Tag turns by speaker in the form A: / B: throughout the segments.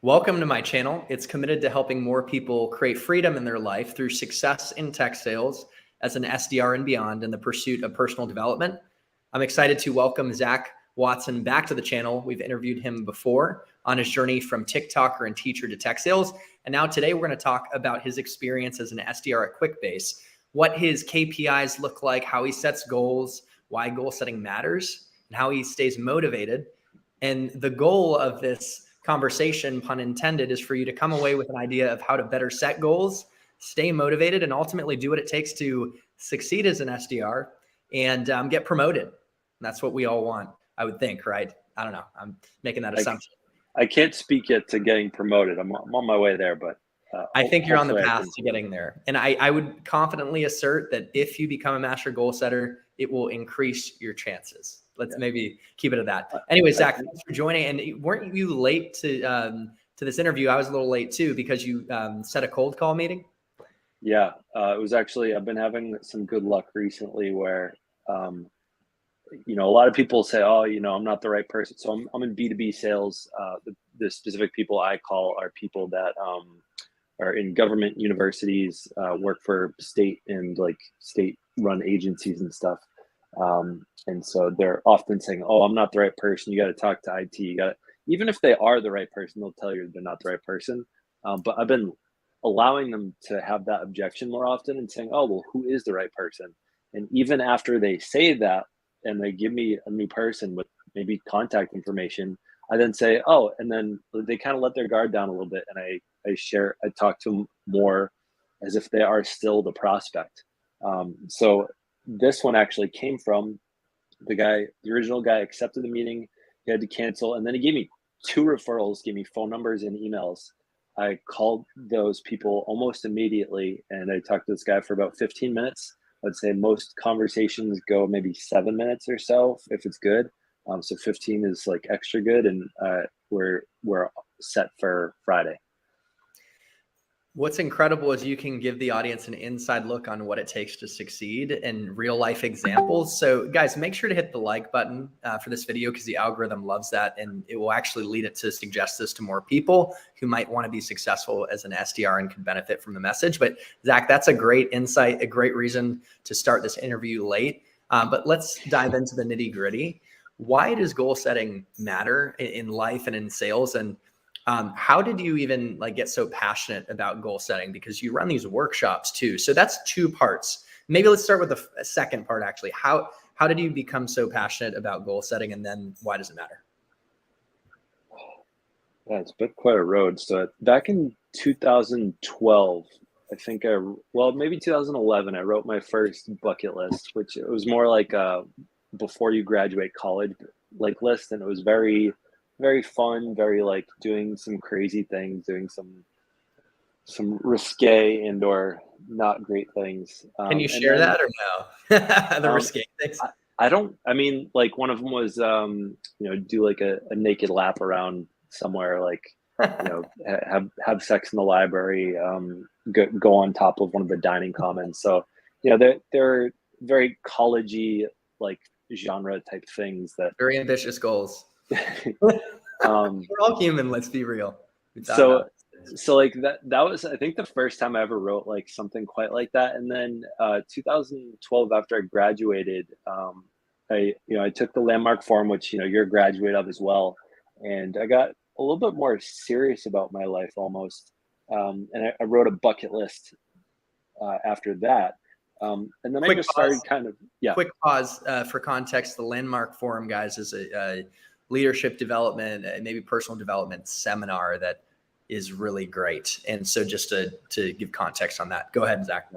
A: Welcome to my channel. It's committed to helping more people create freedom in their life through success in tech sales as an SDR and beyond in the pursuit of personal development. I'm excited to welcome Zach Watson back to the channel. We've interviewed him before on his journey from TikToker and teacher to tech sales. And now today we're going to talk about his experience as an SDR at Quickbase, what his KPIs look like, how he sets goals, why goal setting matters, and how he stays motivated. And the goal of this conversation, pun intended, is for you to come away with an idea of how to better set goals, stay motivated, and ultimately do what it takes to succeed as an SDR and get promoted. And that's what we all want, I would think, right? I don't know. I'm making that assumption.
B: I can't speak yet to getting promoted. I'm on my way there, but
A: I think you're on the path to getting there. And I would confidently assert that if you become a master goal setter, it will increase your chances. Let's maybe keep it at that. Anyway, Zach, thanks for joining. And weren't you late to this interview? I was a little late too because you set a cold call meeting.
B: Yeah, it was actually, I've been having some good luck recently where, a lot of people say, oh, I'm not the right person. So I'm in B2B sales. The specific people I call are people that are in government universities, work for state and state run agencies and stuff. And so they're often saying, oh, I'm not the right person. You got to talk to IT. Even if they are the right person, they'll tell you they're not the right person. But I've been allowing them to have that objection more often and saying, oh, well, who is the right person? And even after they say that and they give me a new person with maybe contact information, I then say, oh, and then they kind of let their guard down a little bit. And I talk to them more as if they are still the prospect. So this one actually came from the original guy accepted the meeting. He had to cancel. And then he gave me 2 referrals, gave me phone numbers and emails. I called those people almost immediately. And I talked to this guy for about 15 minutes. I'd say most conversations go maybe 7 minutes or so if it's good. So 15 is extra good. And we're set for Friday.
A: What's incredible is you can give the audience an inside look on what it takes to succeed and real life examples. So guys, make sure to hit the like button for this video because the algorithm loves that. And it will actually lead it to suggest this to more people who might want to be successful as an SDR and can benefit from the message. But Zach, that's a great insight, a great reason to start this interview late. But let's dive into the nitty gritty. Why does goal setting matter in life and in sales? And how did you even get so passionate about goal setting? Because you run these workshops too. So that's 2 parts. Maybe let's start with the second part, actually. How did you become so passionate about goal setting, and then why does it matter?
B: Yeah, it's been quite a road. So back in 2012, I think maybe 2011, I wrote my first bucket list, which it was more like before you graduate college list. And it was very, very fun, very doing some crazy things, doing some risque and or not great things.
A: Can you share that or no? The risque things?
B: One of them was, do a naked lap around somewhere, have sex in the library, go on top of one of the dining commons. So, they're very college-y, genre type things that
A: very ambitious goals. We're all human, let's be real.
B: So that was, I think, the first time I ever wrote something quite like that. And then 2012, after I graduated, I took the Landmark Forum, which you're a graduate of as well, and I got a little bit more serious about my life almost. And I wrote a bucket list after that. And then I just started
A: Quick pause for context. The Landmark Forum, guys, is a leadership development, maybe personal development seminar that is really great. And so just to give context on that, go ahead, Zach.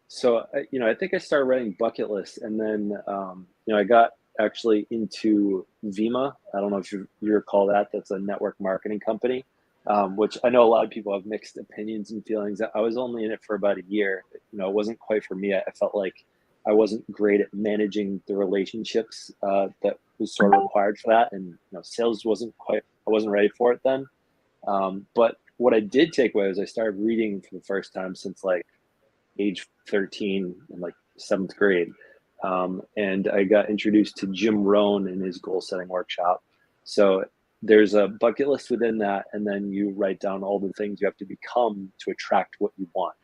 B: So, I think I started writing bucket lists, and then, I got actually into Vima. I don't know if you recall that. That's a network marketing company, which I know a lot of people have mixed opinions and feelings. I was only in it for about a year. It wasn't quite for me. I felt like I wasn't great at managing the relationships that was sort of required for that. And sales I wasn't ready for it then. But what I did take away was I started reading for the first time since age 13 in 7th grade. And I got introduced to Jim Rohn in his goal setting workshop. So there's a bucket list within that, and then you write down all the things you have to become to attract what you want.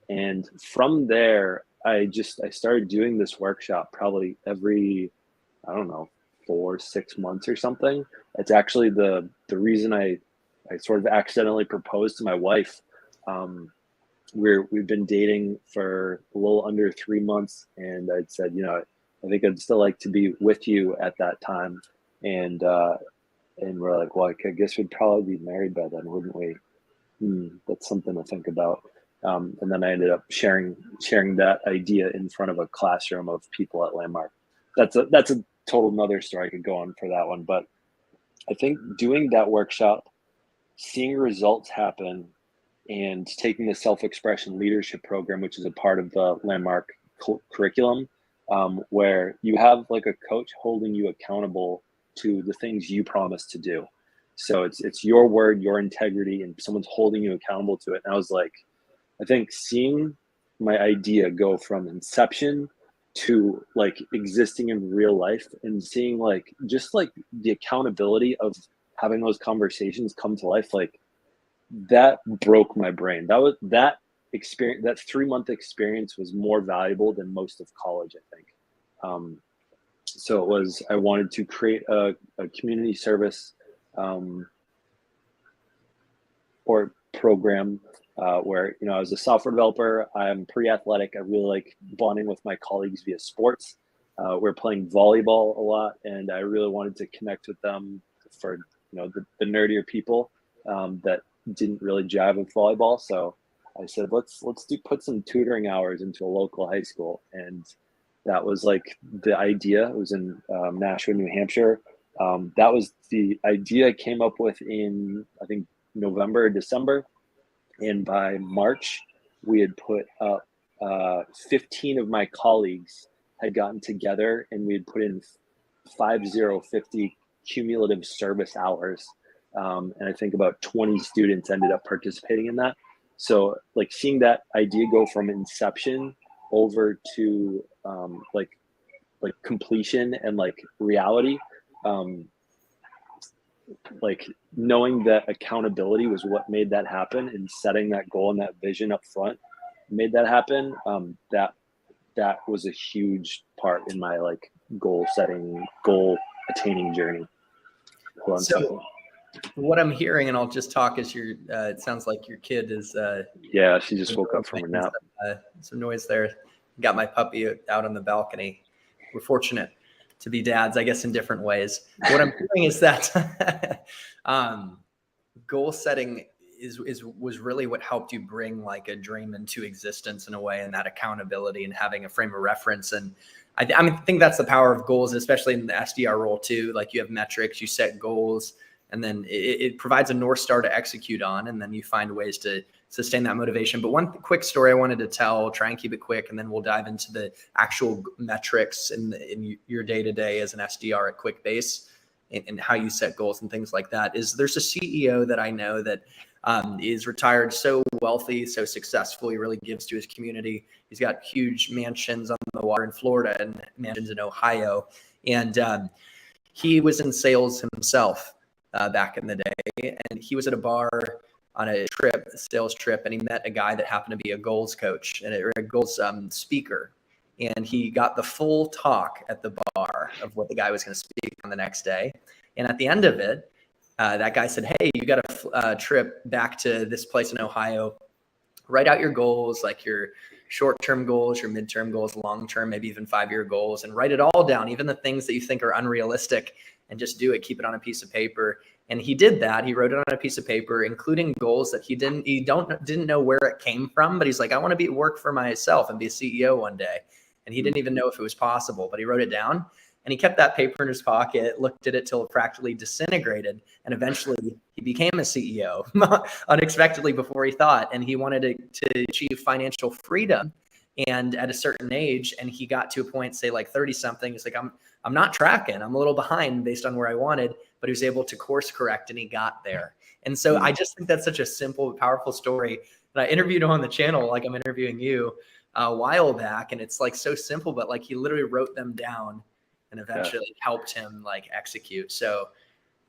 B: And from there, I started doing this workshop probably every, I don't know, 4-6 months or something. It's actually the reason I sort of accidentally proposed to my wife. We've been dating for a little under 3 months, and I'd said, I think I'd still like to be with you at that time. And we're like, well, I guess we'd probably be married by then, wouldn't we? That's something to think about. And then I ended up sharing that idea in front of a classroom of people at Landmark. That's a total nother story. I could go on for that one, but I think doing that workshop, seeing results happen, and taking the self-expression leadership program, which is a part of the Landmark curriculum, where you have like a coach holding you accountable to the things you promise to do. So it's your word, your integrity, and someone's holding you accountable to it. And I was like, I think seeing my idea go from inception to like existing in real life, and seeing like just like the accountability of having those conversations come to life, like that broke my brain. That experience, that 3-month experience, was more valuable than most of college, I think. So I wanted to create a community service or program where, I was a software developer. I'm pretty athletic. I really like bonding with my colleagues via sports. We're playing volleyball a lot, and I really wanted to connect with them for, the nerdier people that didn't really jive with volleyball. So I said, let's put some tutoring hours into a local high school. And that was like the idea. It was in Nashua, New Hampshire. That was the idea I came up with in, I think, November or December. And by March, we had put up 15 of my colleagues had gotten together, and we had put in 50 cumulative service hours. And I think about 20 students ended up participating in that. So like seeing that idea go from inception over to like completion and like reality, like knowing that accountability was what made that happen, and setting that goal and that vision up front made that happen. That was a huge part in my like goal attaining journey.
A: So what I'm hearing, and I'll just talk as it sounds like your kid is.
B: Yeah, she just woke up from her nap.
A: Some noise there. Got my puppy out on the balcony. We're fortunate to be dads, I guess, in different ways. What I'm hearing is that goal setting was really what helped you bring like a dream into existence in a way, and that accountability and having a frame of reference. And I think that's the power of goals, especially in the SDR role too. Like you have metrics, you set goals, and then it provides a North Star to execute on, and then you find ways to sustain that motivation. But one quick story I wanted to tell, try and keep it quick, and then we'll dive into the actual metrics in your day-to-day as an SDR at Quickbase, and how you set goals and things like that. Is there's a CEO that I know that is retired, so wealthy, so successful. He really gives to his community. He's got huge mansions on the water in Florida and mansions in Ohio. And he was in sales himself back in the day. And he was at a bar on a sales trip, and he met a guy that happened to be a goals coach and a goals speaker. And he got the full talk at the bar of what the guy was going to speak on the next day. And at the end of it, that guy said, hey, you got a trip back to this place in Ohio. Write out your goals, like your short-term goals, your midterm goals, long-term, maybe even 5-year goals, and write it all down, even the things that you think are unrealistic, and just do it. Keep it on a piece of paper. And he did that. He wrote it on a piece of paper, including goals that he didn't know where it came from, but he's like, I want to work for myself and be a CEO one day. And he didn't even know if it was possible, but he wrote it down. And he kept that paper in his pocket, looked at it till it practically disintegrated. And eventually he became a CEO unexpectedly before he thought. And he wanted to achieve financial freedom. And at a certain age, and he got to a point, say like 30 something, he's like, I'm not tracking. I'm a little behind based on where I wanted, but he was able to course correct and he got there. And so I just think that's such a simple, powerful story. And I interviewed him on the channel, like I'm interviewing you a while back. And it's like so simple, but like he literally wrote them down and eventually helped him like execute. So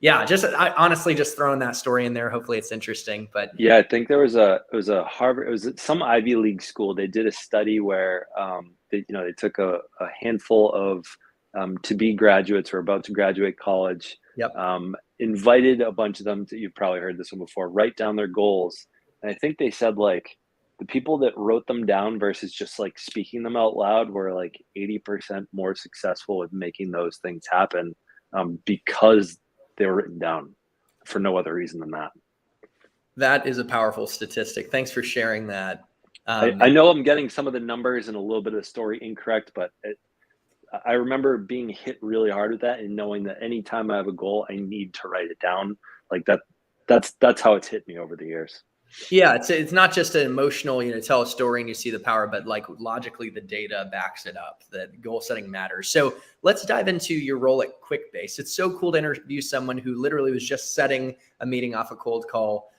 A: Yeah, I honestly just throwing that story in there. Hopefully it's interesting, but
B: Yeah, I think it was a Harvard, it was some Ivy League school. They did a study where they took a handful of to be graduates or about to graduate college,
A: yep.
B: invited a bunch of them to, you've probably heard this one before, write down their goals. And I think they said like the people that wrote them down versus just like speaking them out loud were like 80% more successful with making those things happen, because they were written down for no other reason than that.
A: That is a powerful statistic. Thanks for sharing that.
B: I know I'm getting some of the numbers and a little bit of the story incorrect, but I remember being hit really hard with that and knowing that anytime I have a goal, I need to write it down. Like that. That's how it's hit me over the years.
A: Yeah, it's not just an emotional, tell a story and you see the power, but like logically the data backs it up that goal setting matters. So let's dive into your role at Quickbase. It's so cool to interview someone who literally was just setting a meeting off a cold call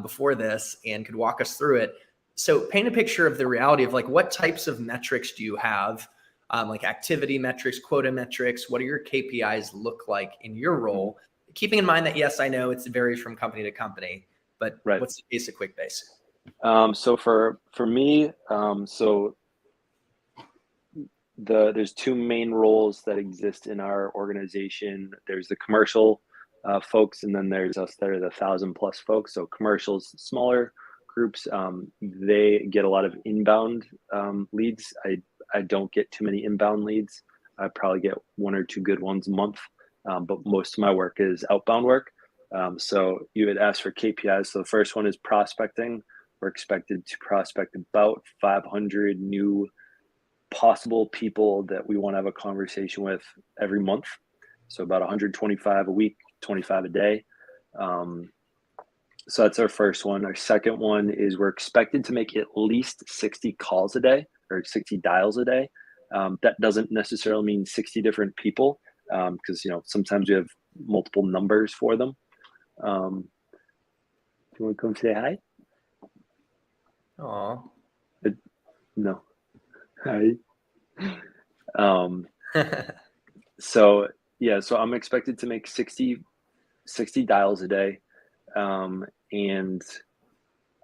A: before this and could walk us through it. So paint a picture of the reality of like what types of metrics do you have, like activity metrics, quota metrics? What do your KPIs look like in your role? Keeping in mind that, yes, I know it varies from company to company, but
B: Right.
A: what's the case of Quickbase?
B: So for me, so there's two main roles that exist in our organization. There's the commercial folks, and then there's us that are the 1,000+ folks. So commercials, smaller groups, they get a lot of inbound leads. I don't get too many inbound leads. I probably get one or two good ones a month, but most of my work is outbound work. So you had asked for KPIs. So the first one is prospecting. We're expected to prospect about 500 new possible people that we want to have a conversation with every month. So about 125 a week, 25 a day. So that's our first one. Our second one is we're expected to make at least 60 calls a day or 60 dials a day. That doesn't necessarily mean 60 different people, because sometimes we have multiple numbers for them. Do you want to come say hi?
A: Aw.
B: No. Hi. So I'm expected to make 60 dials a day. And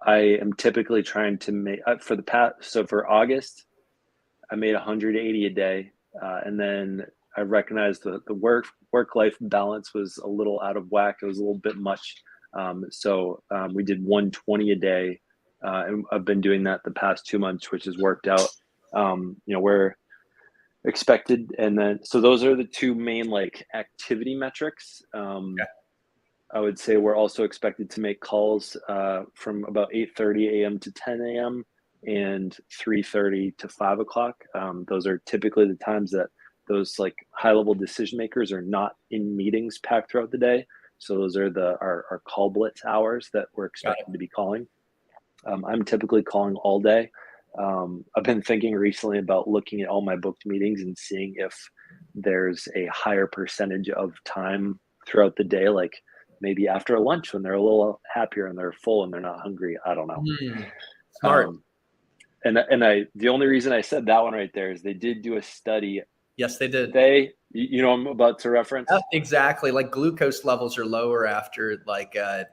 B: I am typically trying to make for August, I made 180 a day. And then I recognized the work-life balance was a little out of whack. It was a little bit much. So we did 120 a day. And I've been doing that the past 2 months, which has worked out. We're expected. And then, so those are the two main like activity metrics.
A: Okay.
B: I would say we're also expected to make calls from about 8:30 a.m. to 10 a.m. and 3:30 to 5 o'clock. Those are typically the times that those like high level decision makers are not in meetings packed throughout the day. So those are our call blitz hours that we're expected to be calling. I'm typically calling all day. I've been thinking recently about looking at all my booked meetings and seeing if there's a higher percentage of time throughout the day, like maybe after a lunch when they're a little happier and they're full and they're not hungry. I don't know.
A: Smart.
B: The only reason I said that one right there is they did do a study.
A: Yes, they did.
B: I'm about to reference.
A: Yeah, exactly. Like glucose levels are lower after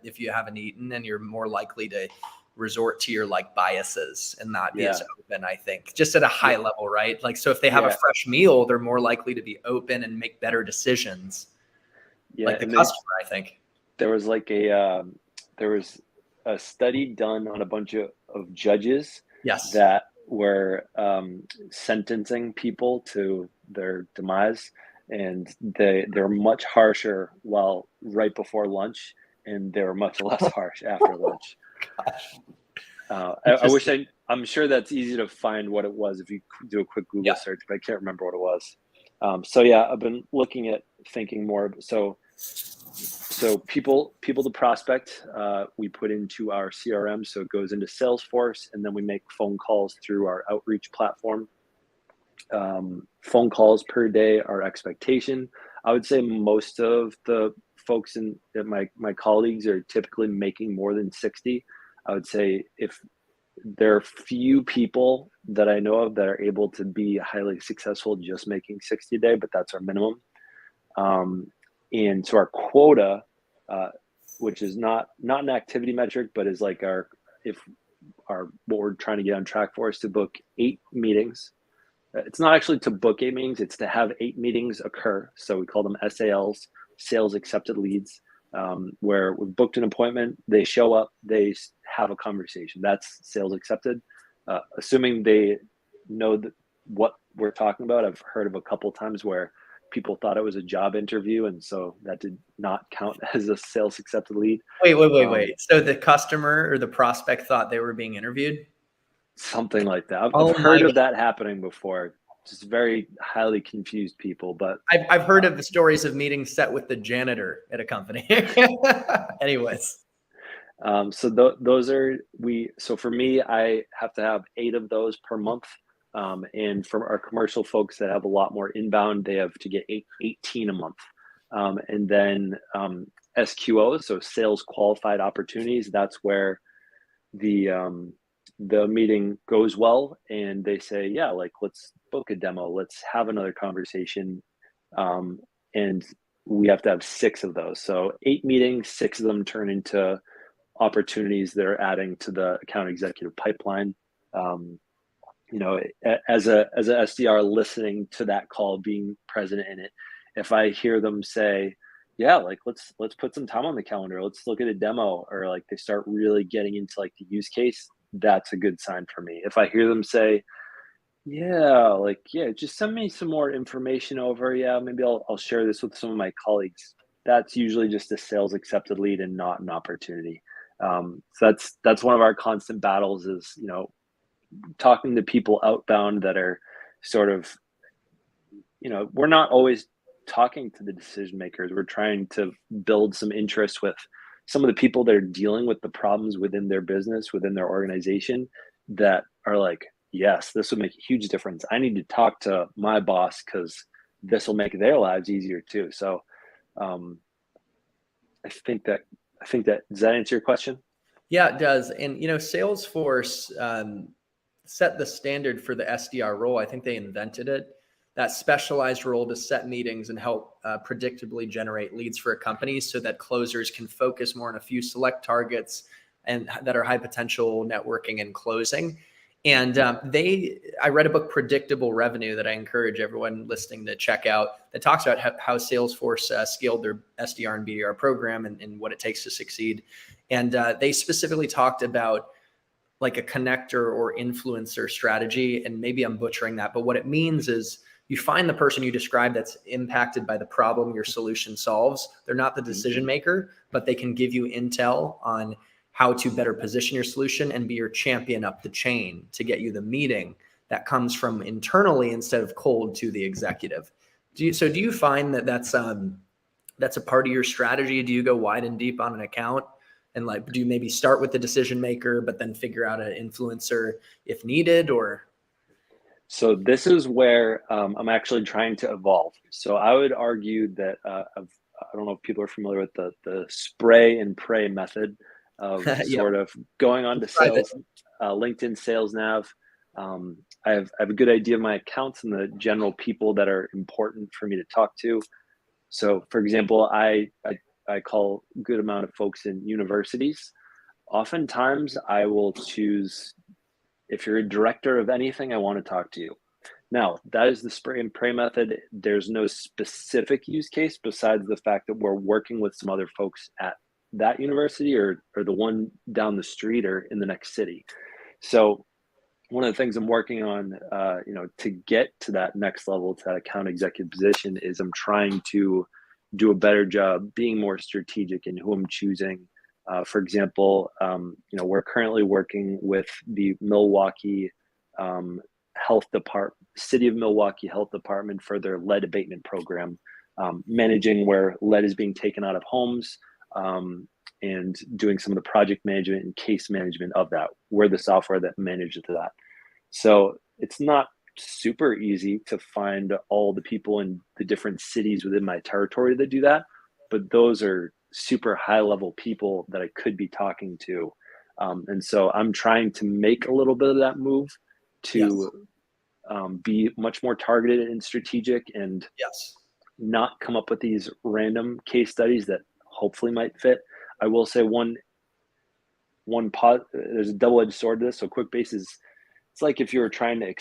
A: if you haven't eaten, and you're more likely to resort to your like biases and not be as open, I think, just at a high level, right? Like, so if they have a fresh meal, they're more likely to be open and make better decisions. Like the customer, I think.
B: There was a study done on a bunch of judges that were sentencing people to their demise, and they're much harsher right before lunch, and they were much less harsh after lunch. Gosh. I'm sure that's easy to find what it was if you do a quick Google search, but I can't remember what it was. I've been looking at thinking more. So people to prospect, we put into our CRM. So it goes into Salesforce, and then we make phone calls through our outreach platform. Phone calls per day, our expectation. I would say most of the folks my colleagues are typically making more than 60. I would say if there are few people that I know of that are able to be highly successful just making 60 a day, but that's our minimum. And so our quota, which is not an activity metric, but is like what we're trying to get on track for is to book 8 meetings. It's not actually to book 8 meetings, it's to have 8 meetings occur. So we call them SALs, sales accepted leads, where we've booked an appointment, they show up, they have a conversation. That's sales accepted. Assuming they know what we're talking about. I've heard of a couple times where people thought it was a job interview, and so that did not count as a sales accepted lead.
A: Wait. So the customer or the prospect thought they were being interviewed?
B: Something like that.
A: Oh
B: I've heard of that happening before. Just very highly confused people. But
A: I've heard of the stories of meetings set with the janitor at a company. Anyways.
B: So those are so for me, I have to have 8 of those per month. And for our commercial folks that have a lot more inbound, they have to get 18 a month. And then SQOs, so sales qualified opportunities, that's where the meeting goes well and they say, yeah, like, let's book a demo, let's have another conversation. And we have to have 6 of those. So 8 meetings, 6 of them turn into opportunities that are adding to the account executive pipeline. As a SDR listening to that call, being present in it, if I hear them say, yeah, like let's put some time on the calendar, let's look at a demo, or like they start really getting into like the use case, that's a good sign for me. If I hear them say, yeah, just send me some more information over, yeah, maybe I'll share this with some of my colleagues, that's usually just a sales accepted lead and not an opportunity. So that's one of our constant battles is, talking to people outbound that are sort of, we're not always talking to the decision makers. We're trying to build some interest with some of the people that are dealing with the problems within their business, within their organization, that are like, yes, this would make a huge difference. I need to talk to my boss because this will make their lives easier too. So I think that does that answer your question?
A: Yeah, it does. And, Salesforce set the standard for the SDR role. I think they invented it, that specialized role to set meetings and help predictably generate leads for a company so that closers can focus more on a few select targets and that are high potential networking and closing. And I read a book, Predictable Revenue, that I encourage everyone listening to check out, that talks about how Salesforce scaled their SDR and BDR program and what it takes to succeed. And they specifically talked about like a connector or influencer strategy. And maybe I'm butchering that, but what it means is you find the person you describe that's impacted by the problem your solution solves. They're not the decision maker, but they can give you intel on how to better position your solution and be your champion up the chain to get you the meeting that comes from internally instead of cold to the executive. Do you find that that's a part of your strategy? Do you go wide and deep on an account? And like, do you maybe start with the decision maker, but then figure out an influencer if needed, or?
B: So this is where I'm actually trying to evolve. So I would argue that I don't know if people are familiar with the spray and pray method of
A: Yep.
B: sort of going on to sales, LinkedIn Sales Nav. I have a good idea of my accounts and the general people that are important for me to talk to. So, for example, I call a good amount of folks in universities. Oftentimes, I will choose, if you're a director of anything, I want to talk to you. Now, that is the spray and pray method. There's no specific use case besides the fact that we're working with some other folks at that university or the one down the street or in the next city. So one of the things I'm working on, to get to that next level, to that account executive position, is I'm trying to do a better job being more strategic in who I'm choosing. For example, we're currently working with the Milwaukee City of Milwaukee Health Department for their lead abatement program, managing where lead is being taken out of homes, and doing some of the project management and case management of that. We're the software that manages that. So it's not super easy to find all the people in the different cities within my territory that do that, but those are super high level people that I could be talking to. And so I'm trying to make a little bit of that move to be much more targeted and strategic. And
A: Yes.
B: not come up with these random case studies that hopefully might fit. I will say there's a double-edged sword to this. So Quickbase is, it's like if you were trying to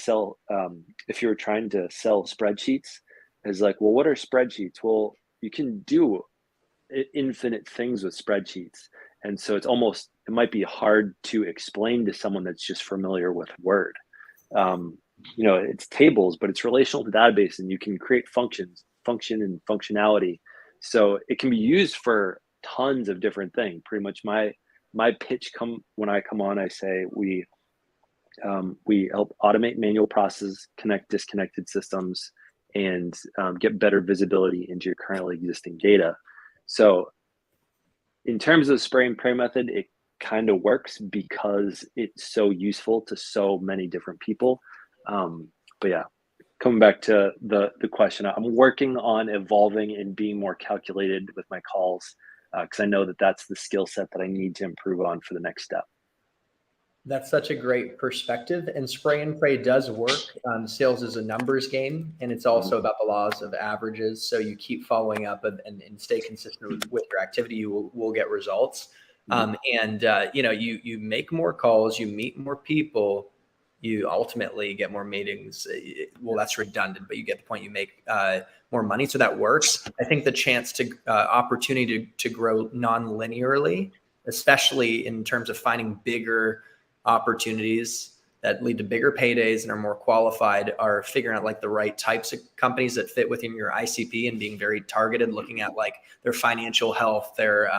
B: if you were trying to sell spreadsheets, is like, well, what are spreadsheets? Well, you can do infinite things with spreadsheets. And so it might be hard to explain to someone that's just familiar with Word. It's tables, but it's relational to database, and you can create function and functionality. So it can be used for tons of different things. Pretty much my pitch when I come on, I say we help automate manual processes, connect disconnected systems, and get better visibility into your currently existing data. So in terms of the spray and pray method, it kind of works because it's so useful to so many different people. But yeah, coming back to the question, I'm working on evolving and being more calculated with my calls, because I know that that's the skill set that I need to improve on for the next step.
A: That's such a great perspective, and spray and pray does work. Sales is a numbers game, and it's also about the laws of averages. So you keep following up and stay consistent with your activity, you will get results. You make more calls, you meet more people, you ultimately get more meetings. Well, that's redundant, but you get the point. You make more money, so that works. I think the chance to opportunity to grow non-linearly, especially in terms of finding bigger opportunities that lead to bigger paydays and are more qualified, are figuring out like the right types of companies that fit within your ICP and being very targeted, looking at like their financial health, their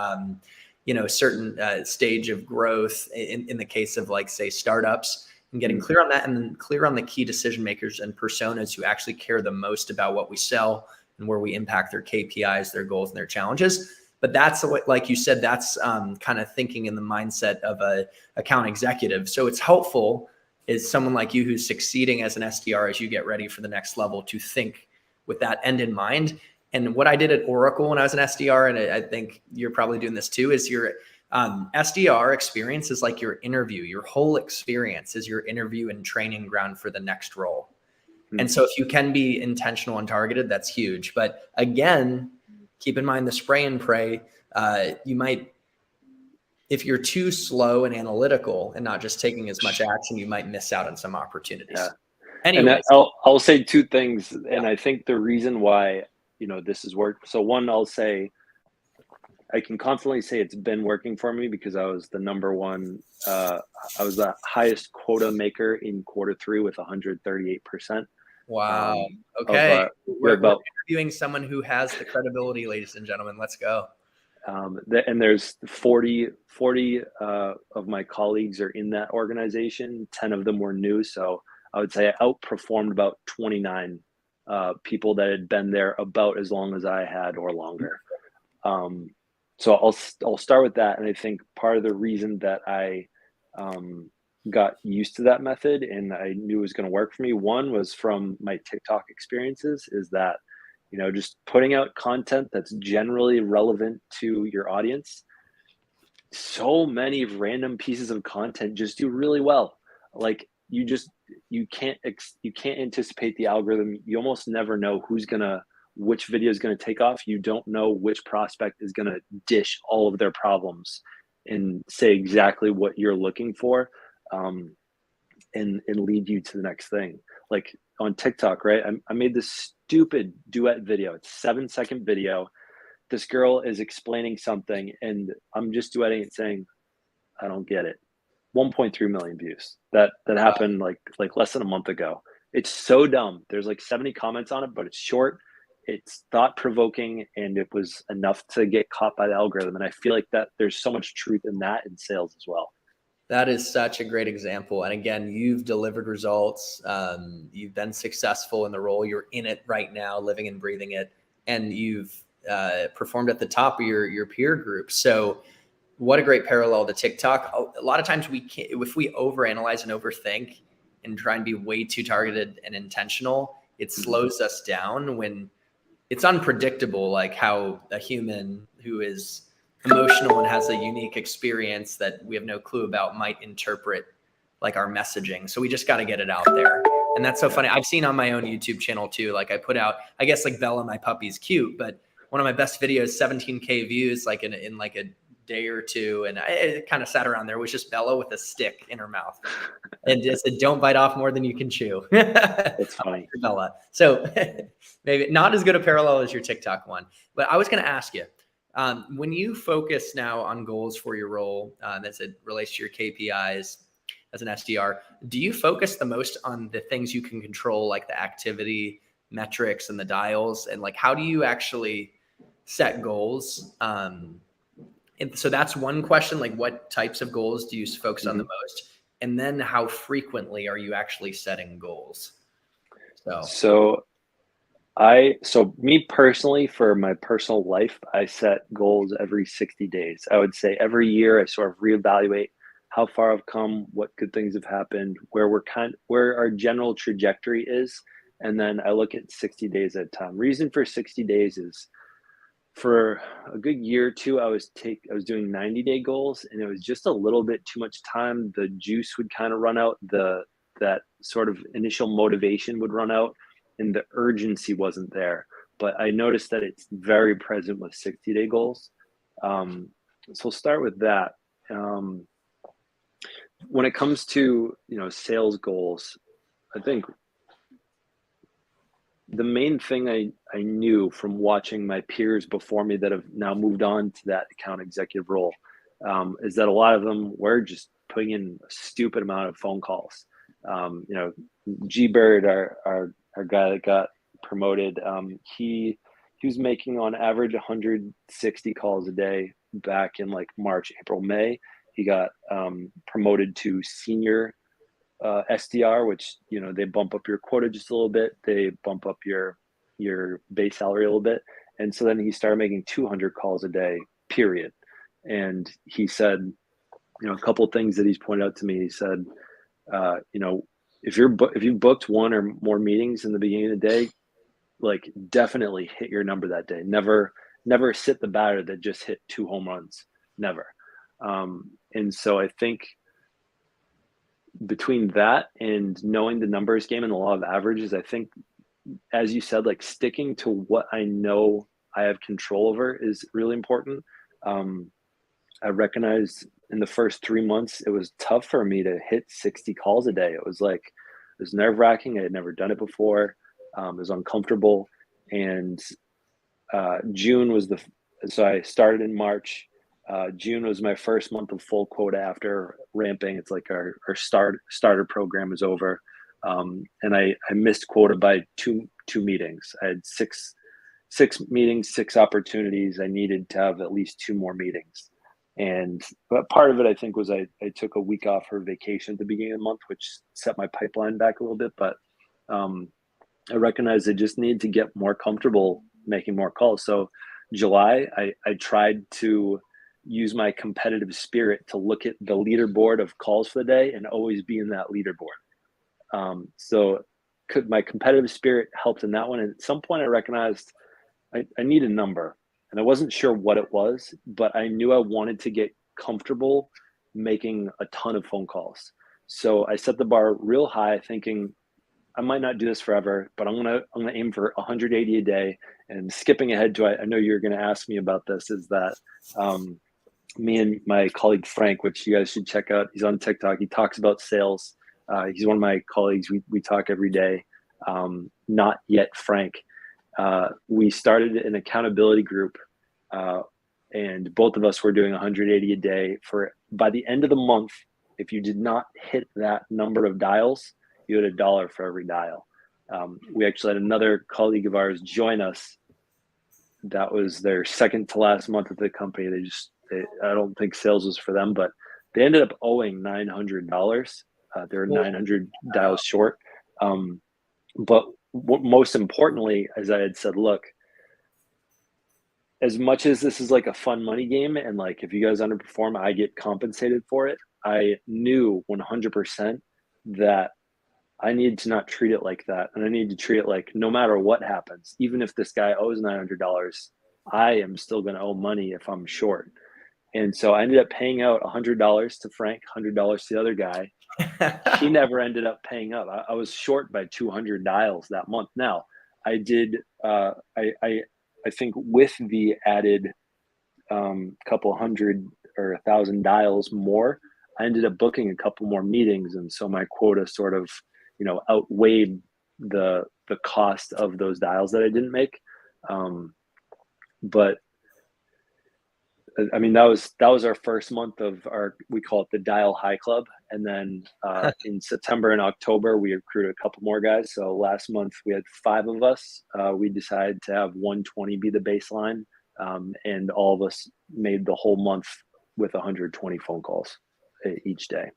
A: certain stage of growth in the case of like say startups, and getting clear on that, and then clear on the key decision makers and personas who actually care the most about what we sell and where we impact their KPIs, their goals, and their challenges. But that's like you said, that's kind of thinking in the mindset of a account executive. So it's helpful is someone like you who's succeeding as an SDR as you get ready for the next level to think with that end in mind. And what I did at Oracle when I was an SDR, and I think you're probably doing this too, is your SDR experience is like your interview. Your whole experience is your interview and training ground for the next role. And so if you can be intentional and targeted, that's huge. But again, keep in mind the spray and pray. You might, if you're too slow and analytical and not just taking as much action, you might miss out on some opportunities.
B: Yeah.
A: Anyways,
B: and I'll say two things, and I think the reason why this has worked. So one, I'll say I can confidently say it's been working for me because I was the number one. I was the highest quota maker in Q3 with 138%.
A: Wow. Okay. We're interviewing someone who has the credibility, ladies and gentlemen. Let's go.
B: And there's 40 of my colleagues are in that organization. 10 of them were new. So I would say I outperformed about 29 people that had been there about as long as I had or longer. So I'll start with that. And I think part of the reason that I got used to that method and I knew it was going to work for me, one was from my TikTok experiences, is that just putting out content that's generally relevant to your audience. So many random pieces of content just do really well. Like you can't anticipate the algorithm. You almost never know which video is going to take off. You don't know which prospect is going to dish all of their problems and say exactly what you're looking for, and lead you to the next thing. Like on TikTok, right? I made this stupid duet video. It's a 7-second video. This girl is explaining something and I'm just duetting it saying, I don't get it. 1.3 million views. That happened like less than a month ago. It's so dumb. There's like 70 comments on it, but it's short. It's thought-provoking, and it was enough to get caught by the algorithm. And I feel like that there's so much truth in that in sales as well.
A: That is such a great example. And again, you've delivered results. You've been successful in the role. You're in it right now, living and breathing it. And you've performed at the top of your peer group. So what a great parallel to TikTok. A lot of times if we overanalyze and overthink and try and be way too targeted and intentional, it slows us down when it's unpredictable, like how a human who is emotional and has a unique experience that we have no clue about might interpret like our messaging. So we just got to get it out there. And that's so funny. I've seen on my own YouTube channel too. Like I put out, I guess like Bella, my puppy's cute, but one of my best videos, 17K views, like in like a day or two. And it kind of sat around there. It was just Bella with a stick in her mouth. And just said, don't bite off more than you can chew.
B: That's funny.
A: Bella. So maybe not as good a parallel as your TikTok one, but I was going to ask you, when you focus now on goals for your role, that's it relates to your KPIs as an SDR, do you focus the most on the things you can control, like the activity metrics and the dials? And like, how do you actually set goals? And so that's one question, like what types of goals do you focus on the most? And then how frequently are you actually setting goals?
B: So me personally, for my personal life, I set goals every 60 days. I would say every year I sort of reevaluate how far I've come, what good things have happened, where our general trajectory is. And then I look at 60 days at a time. Reason for 60 days is for a good year or two, I was doing 90-day goals, and it was just a little bit too much time. The juice would kind of run out. That sort of initial motivation would run out, and the urgency wasn't there. But I noticed that it's very present with 60-day goals. So we'll start with that. When it comes to sales goals, I think the main thing I knew from watching my peers before me that have now moved on to that account executive role is that a lot of them were just putting in a stupid amount of phone calls. G-Bird, our guy that got promoted, he was making on average 160 calls a day back in like March, April, May. He got promoted to senior SDR, which they bump up your quota just a little bit. They bump up your base salary a little bit, and so then he started making 200 calls a day, period. And he said, a couple of things that he's pointed out to me. He said, if you've booked one or more meetings in the beginning of the day, like definitely hit your number that day. Never sit the batter that just hit 2 home runs. Never. And so I think between that and knowing the numbers game and the law of averages, I think, as you said, like sticking to what I know I have control over is really important. I recognized in the first 3 months, it was tough for me to hit 60 calls a day. It was nerve wracking. I had never done it before. It was uncomfortable. And June was so I started in March. June was my first month of full quota after ramping. It's like our starter program is over. And I missed quota by two meetings. I had six meetings, 6 opportunities. I needed to have at least 2 more meetings. But part of it, I think, was I took a week off for vacation at the beginning of the month, which set my pipeline back a little bit. But I recognized I just needed to get more comfortable making more calls. So July, I tried to use my competitive spirit to look at the leaderboard of calls for the day and always be in that leaderboard. So my competitive spirit helped in that one. And at some point I recognized I need a number, and I wasn't sure what it was, but I knew I wanted to get comfortable making a ton of phone calls. So I set the bar real high, thinking I might not do this forever, but I'm gonna aim for 180 a day. And skipping ahead to, I know you're gonna ask me about this, is that me and my colleague Frank, which you guys should check out, he's on TikTok. He talks about sales. He's one of my colleagues. We talk every day. Not yet Frank. We started an accountability group, and both of us were doing 180 a day. By the end of the month, if you did not hit that number of dials, you had $1 for every dial. We actually had another colleague of ours join us. That was their second to last month at the company. I don't think sales was for them, but they ended up owing $900. They were 900 dials short. But most importantly, as I had said, look, as much as this is like a fun money game, and like if you guys underperform, I get compensated for it, I knew 100% that I needed to not treat it like that. And I need to treat it like no matter what happens, even if this guy owes $900, I am still going to owe money if I'm short. And so I ended up paying out $100 to Frank, $100 to the other guy. he never ended up paying up. I was short by 200 dials that month. Now I did, I think with the added couple hundred or 1,000 dials more, I ended up booking a couple more meetings, and so my quota sort of, outweighed the cost of those dials that I didn't make. But I mean, that was our first month of we call it the Dial High Club, and then in September and October we recruited a couple more guys. So last month we had 5 of us. We decided to have 120 be the baseline, and all of us made the whole month with 120 phone calls each day.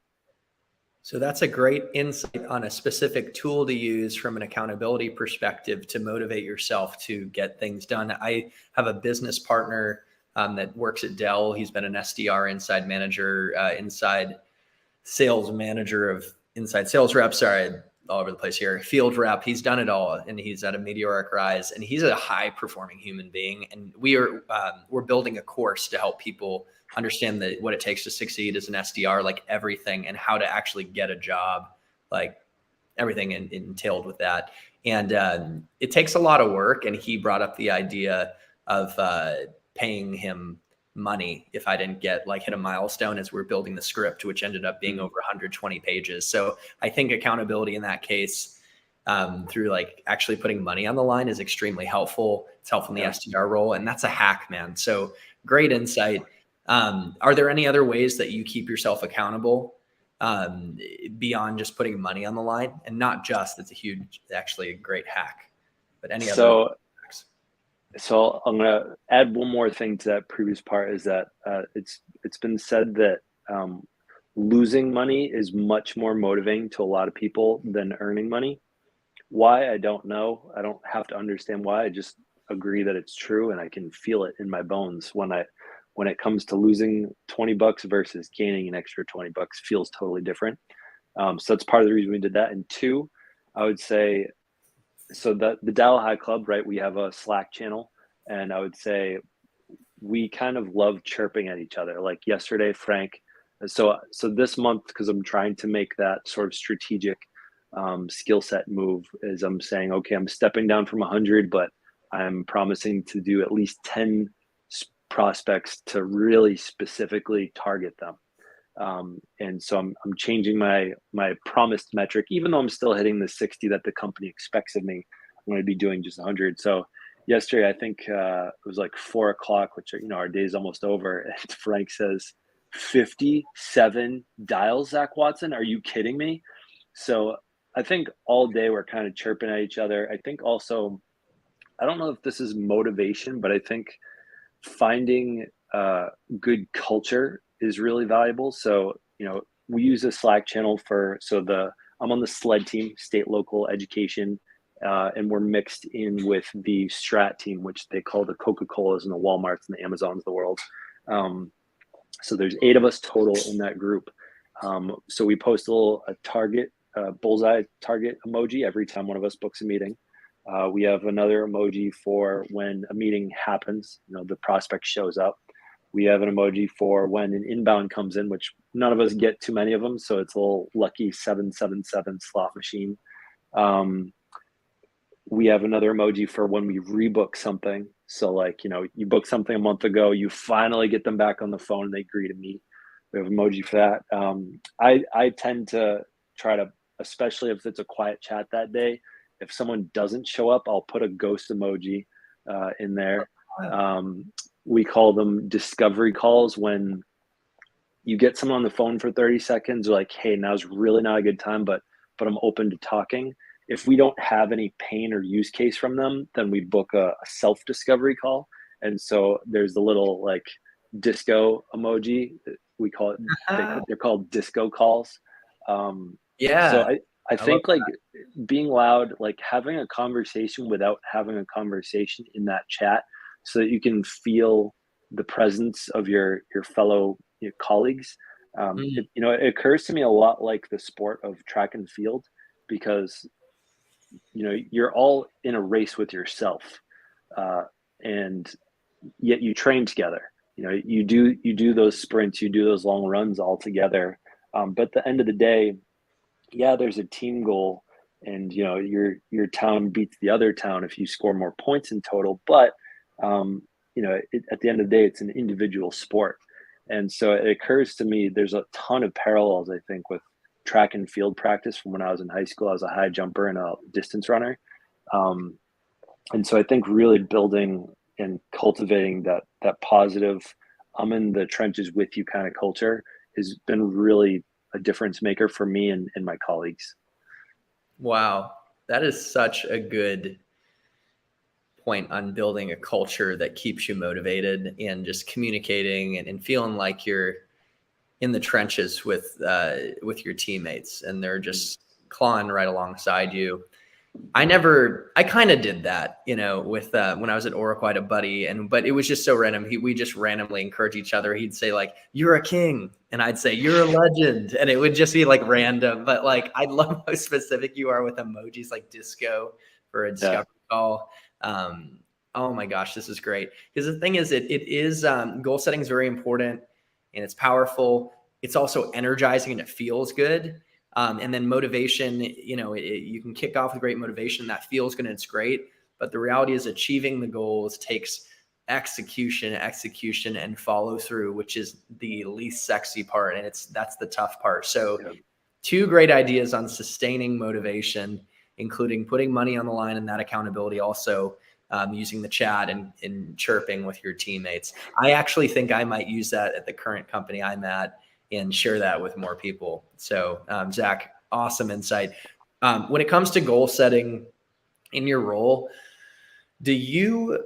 A: So that's a great insight on a specific tool to use from an accountability perspective to motivate yourself to get things done. I have a business partner that works at Dell. He's been an SDR, inside manager, inside sales manager of inside sales rep. Sorry, all over the place here. Field rep. He's done it all, and he's at a meteoric rise. And he's a high performing human being. And we're building a course to help people understand what it takes to succeed as an SDR, like everything, and how to actually get a job, like everything entailed with that. And it takes a lot of work. And he brought up the idea of paying him money if I didn't hit a milestone as we're building the script, which ended up being over 120 pages. So I think accountability in that case, through actually putting money on the line, is extremely helpful. It's helpful in the SDR role, and that's a hack, man. So great insight. Are there any other ways that you keep yourself accountable beyond just putting money on the line? And not just, it's actually a great hack, but any other?
B: So I'm going to add one more thing to that previous part, is that it's been said that losing money is much more motivating to a lot of people than earning money. Why? I don't know. I don't have to understand why. I just agree that it's true, and I can feel it in my bones when it comes to losing $20 versus gaining an extra $20 feels totally different. So that's part of the reason we did that. And 2, I would say, so the Dial High Club, right? We have a Slack channel, and I would say we kind of love chirping at each other. Like yesterday, Frank. So this month, because I'm trying to make that sort of strategic skill set move, is I'm saying, okay, I'm stepping down from 100, but I'm promising to do at least 10 prospects to really specifically target them. And so I'm changing my promised metric, even though I'm still hitting the 60 that the company expects of me. I'm going to be doing just 100. So yesterday, I think it was like 4 o'clock, which, our day is almost over. And Frank says, 57 dials, Zach Watson. Are you kidding me? So I think all day we're kind of chirping at each other. I think also, I don't know if this is motivation, but I think finding good culture is really valuable. So, we use a Slack channel I'm on the SLED team, state, local education, and we're mixed in with the Strat team, which they call the Coca-Colas and the Walmarts and the Amazons of the world. So there's 8 of us total in that group. So we post a target, bullseye target emoji every time one of us books a meeting. We have another emoji for when a meeting happens, the prospect shows up. We have an emoji for when an inbound comes in, which none of us get too many of them. So it's a little lucky 777 slot machine. We have another emoji for when we rebook something. So you booked something a month ago, you finally get them back on the phone and they agree to meet. We have an emoji for that. I tend to try to, especially if it's a quiet chat that day, if someone doesn't show up, I'll put a ghost emoji in there. We call them discovery calls. When you get someone on the phone for 30 seconds, you're like, hey, now's really not a good time, but I'm open to talking. If we don't have any pain or use case from them, then we book a self-discovery call. And so there's the little disco emoji. We call it, they're called disco calls.
A: Yeah.
B: So I think being loud, having a conversation without having a conversation in that chat, so that you can feel the presence of your fellow colleagues. It occurs to me a lot like the sport of track and field, because you're all in a race with yourself, and yet you train together. You do those sprints, you do those long runs all together. But at the end of the day, yeah, there's a team goal, and your town beats the other town if you score more points in total. But at the end of the day, it's an individual sport, and so it occurs to me there's a ton of parallels. I think with track and field practice from when I was in high school. I was a high jumper and a distance runner, um, and so I think really building and cultivating that positive, I'm in the trenches with you kind of culture has been really a difference maker for me and my colleagues.
A: Wow. That is such a good point on building a culture that keeps you motivated and just communicating and feeling like you're in the trenches with your teammates and they're just clawing right alongside you. I kind of did that, with when I was at Oracle, I had a buddy, but it was just so random. We just randomly encourage each other. He'd say like, "You're a king," and I'd say, "You're a legend," and it would just be like random. But like, I love how specific you are with emojis, like disco for a
B: Yeah.
A: discovery call. Um, oh my gosh, this is great because the thing is, it is goal setting is very important and it's powerful. It's also energizing and it feels good. And then motivation, you can kick off with great motivation. That feels good and it's great. But the reality is achieving the goals takes execution, and follow through, which is the least sexy part. And that's the tough part. So
B: Yeah.
A: two great ideas on sustaining motivation, including putting money on the line and that accountability also. Using the chat and chirping with your teammates. I actually think I might use that at the current company I'm at and share that with more people. So, Zach, awesome insight. When it comes to goal setting in your role, do you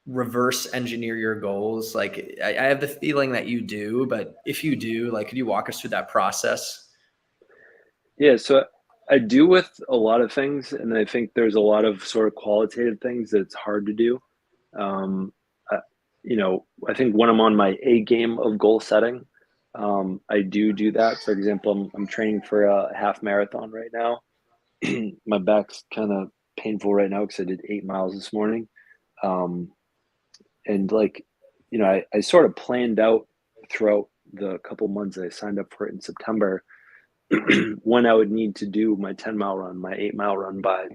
A: reverse engineer your goals? Like, I have the feeling that you do, but if you do, like, could you walk us through that process?
B: Yeah, so I do with a lot of things, and I think there's a lot of sort of qualitative things that it's hard to do. Um, I, I think when I'm on my A game of goal setting, I do that. For example, I'm training for a half marathon right now. My back's kind of painful right now because I did 8 miles this morning. Um, and like, I sort of planned out throughout the couple months that I signed up for it in September when I would need to do my 10-mile run, my 8-mile run by.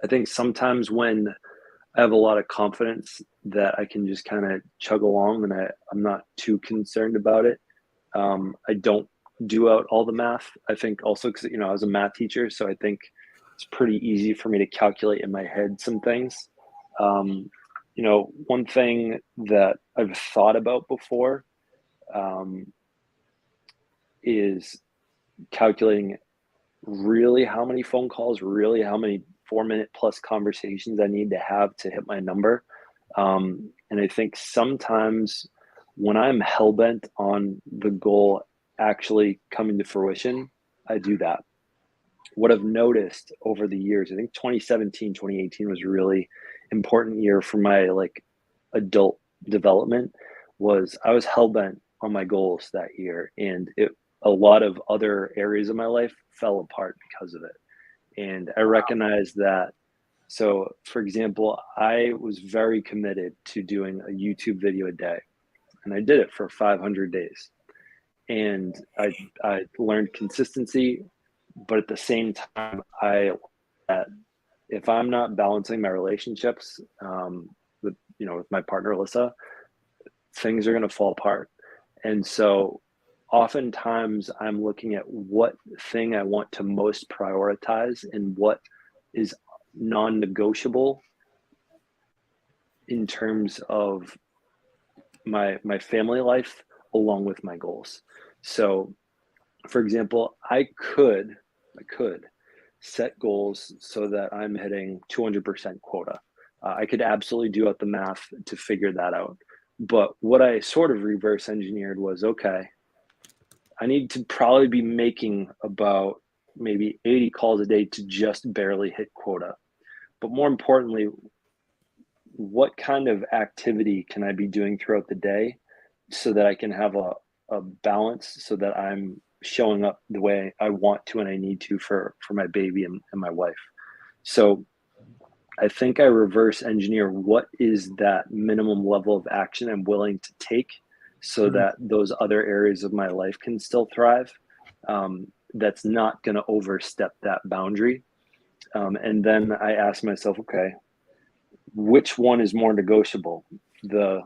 B: I think sometimes when I have a lot of confidence that I can just kind of chug along and I'm not too concerned about it. I don't do out all the math. I think also because, I was a math teacher, so I think it's pretty easy for me to calculate in my head some things. One thing that I've thought about before um, is calculating really how many phone calls, really how many 4 minute plus conversations I need to have to hit my number. And I think sometimes when I'm hell bent on the goal actually coming to fruition, I do that. What I've noticed over the years, I think 2017, 2018 was a really important year for my like adult development was I was hell bent on my goals that year. And a lot of other areas of my life fell apart because of it. And I recognized that. So, for example, I was very committed to doing a YouTube video a day, and I did it for 500 days. And I learned consistency, but at the same time, that if I'm not balancing my relationships with my partner Alyssa, things are going to fall apart. And so oftentimes I'm looking at what thing I want to most prioritize and what is non-negotiable in terms of my family life along with my goals. So for example, I could set goals so that I'm hitting 200% quota. I could absolutely do out the math to figure that out. But what I sort of reverse engineered was okay, I need to probably be making about maybe 80 calls a day to just barely hit quota. But more importantly, what kind of activity can I be doing throughout the day so that I can have a balance so that I'm showing up the way I want to and I need to for my baby and my wife. So I think I reverse engineer what is that minimum level of action I'm willing to take so
A: Mhm.
B: that those other areas of my life can still thrive. that's not going to overstep that boundary. And then I ask myself, okay, which one is more negotiable? The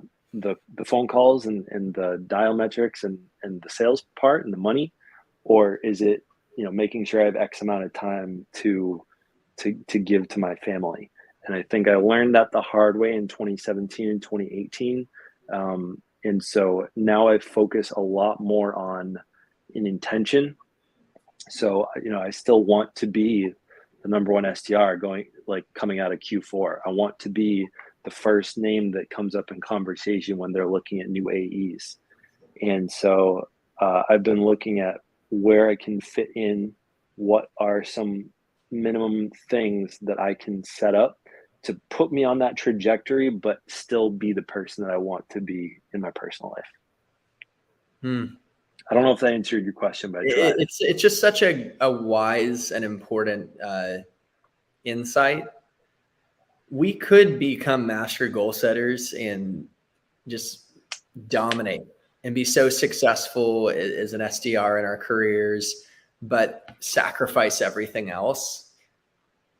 B: phone calls and the dial metrics and the sales part and the money, or is it, making sure I have X amount of time to give to my family? And I think I learned that the hard way in 2017 and 2018. And so now I focus a lot more on an intention. So, I still want to be the number one SDR coming out of Q4. I want to be the first name that comes up in conversation when they're looking at new AEs. And so I've been looking at where I can fit in, what are some minimum things that I can set up to put me on that trajectory, but still be the person that I want to be in my personal life. I don't know if that answered your question, but I tried.
A: It's just such a wise and important insight. We could become master goal setters and just dominate and be so successful as an SDR in our careers, but sacrifice everything else,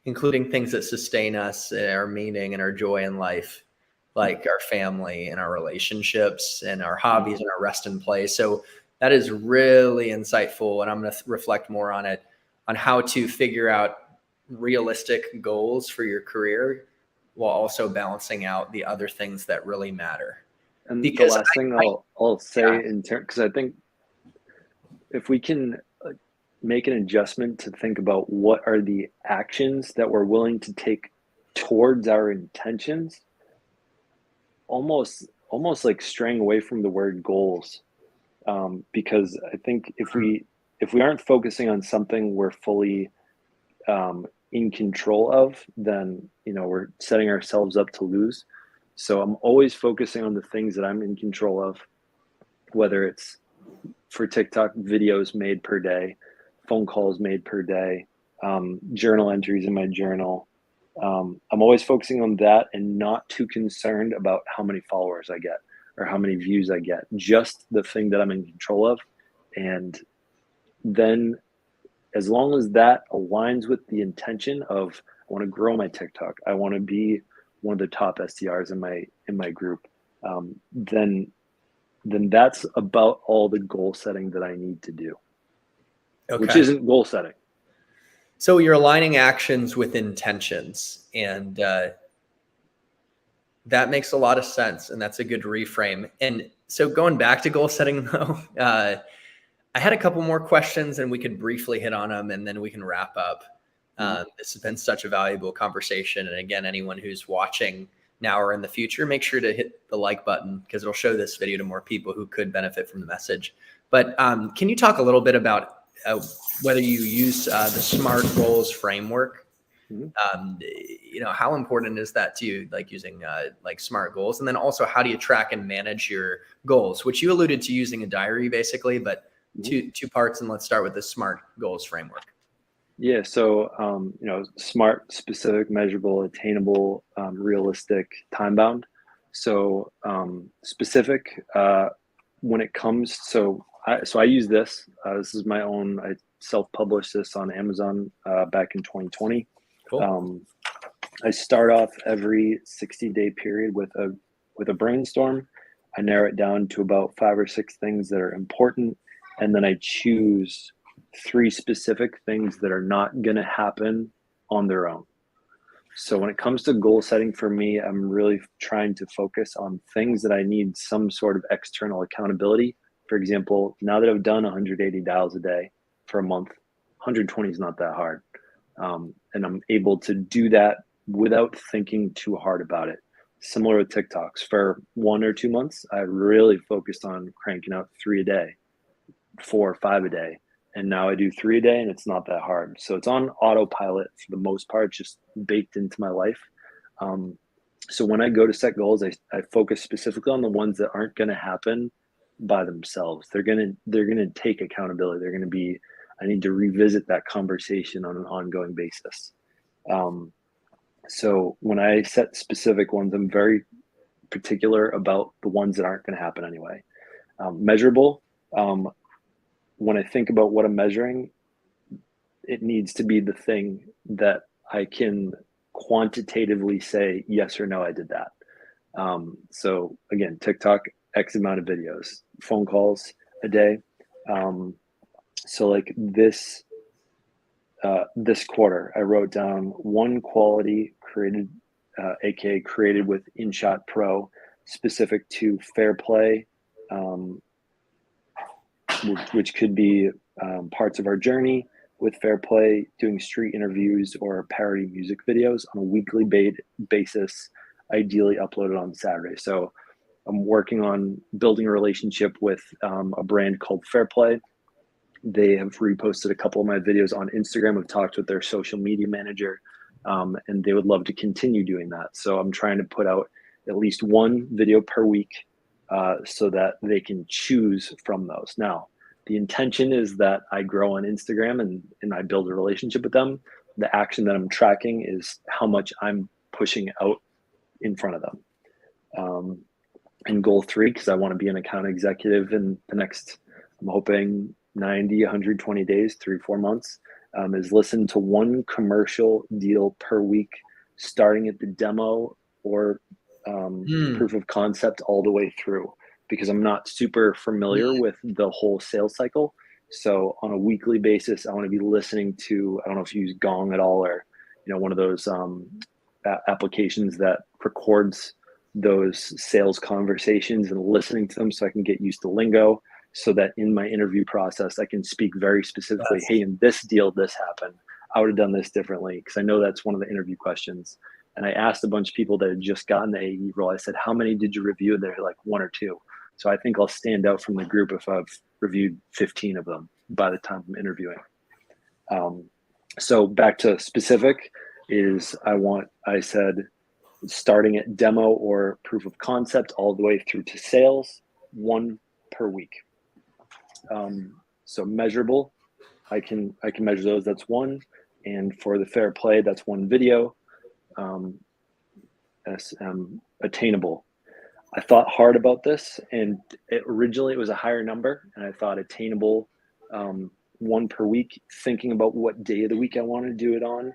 A: including things that sustain us, our meaning and our joy in life, like our family and our relationships and our hobbies and our rest and play. So that is really insightful. And I'm going to reflect more on it, on how to figure out realistic goals for your career while also balancing out the other things that really matter.
B: And because the last thing I'll say because I think if we can make an adjustment to think about what are the actions that we're willing to take towards our intentions, almost like straying away from the word goals. Because I think if we aren't focusing on something we're fully in control of, then we're setting ourselves up to lose. So I'm always focusing on the things that I'm in control of, whether it's for TikTok videos made per day, phone calls made per day, journal entries in my journal. I'm always focusing on that and not too concerned about how many followers I get or how many views I get, just the thing that I'm in control of. And then as long as that aligns with the intention of, I want to grow my TikTok, I want to be one of the top SDRs in my group, then that's about all the goal setting that I need to do, which isn't goal setting.
A: So you're aligning actions with intentions, and that makes a lot of sense, and that's a good reframe. And so going back to goal setting, though, I had a couple more questions, and we could briefly hit on them, and then we can wrap up. This has been such a valuable conversation. And again, anyone who's watching now or in the future, make sure to hit the like button because it'll show this video to more people who could benefit from the message. But can you talk a little bit about whether you use the SMART goals framework? How important is that to you, like using like SMART goals? And then also, how do you track and manage your goals, which you alluded to using a diary basically, but two parts. And let's start with the SMART goals framework.
B: Yeah. So, SMART: specific, measurable, attainable, realistic, time bound. So specific, when it comes, I use this. This is my own. I self-published this on Amazon back in 2020. Cool. I start off every 60-day period with a brainstorm. I narrow it down to about 5 or 6 things that are important, and then I choose 3 specific things that are not going to happen on their own. So when it comes to goal setting for me, I'm really trying to focus on things that I need some sort of external accountability. For example, now that I've done 180 dials a day for a month, 120 is not that hard. And I'm able to do that without thinking too hard about it. Similar with TikToks. For 1 or 2 months, I really focused on cranking out 3 a day, 4 or 5 a day. And now I do 3 a day, and it's not that hard. So it's on autopilot for the most part, just baked into my life. So when I go to set goals, I focus specifically on the ones that aren't going to happen by themselves. They're gonna take accountability. They're gonna be, I need to revisit that conversation on an ongoing basis. So when I set specific ones, I'm very particular about the ones that aren't going to happen anyway. Measurable. When I think about what I'm measuring, it needs to be the thing that I can quantitatively say yes or no, I did that. So again, TikTok, X amount of videos, phone calls a day. So like this quarter, I wrote down one quality created, aka created with InShot Pro, specific to fair play, which could be parts of our journey with fair play, doing street interviews or parody music videos on a weekly basis, ideally uploaded on Saturday. So I'm working on building a relationship with a brand called Fair Play. They have reposted a couple of my videos on Instagram. I've talked with their social media manager, and they would love to continue doing that. So I'm trying to put out at least one video per week so that they can choose from those. Now, the intention is that I grow on Instagram and I build a relationship with them. The action that I'm tracking is how much I'm pushing out in front of them. And goal 3, because I want to be an account executive in the next, I'm hoping 90, 120 days, 3-4 months, is listen to one commercial deal per week, starting at the demo or proof of concept all the way through, because I'm not super familiar with the whole sales cycle. So on a weekly basis, I want to be listening to, I don't know if you use Gong at all, or, one of those applications that records those sales conversations, and listening to them so I can get used to lingo, so that in my interview process, I can speak very specifically, hey, in this deal, this happened. I would have done this differently, because I know that's one of the interview questions. And I asked a bunch of people that had just gotten the AE role. I said, how many did you review? They're like 1 or 2. So I think I'll stand out from the group if I've reviewed 15 of them by the time I'm interviewing. So back to specific is I said, starting at demo or proof of concept all the way through to sales, 1 per week. So measurable, I can measure those. That's 1. And for the fair play, that's 1 video. Attainable. I thought hard about this, and originally it was a higher number, and I thought attainable 1 per week, thinking about what day of the week I want to do it on.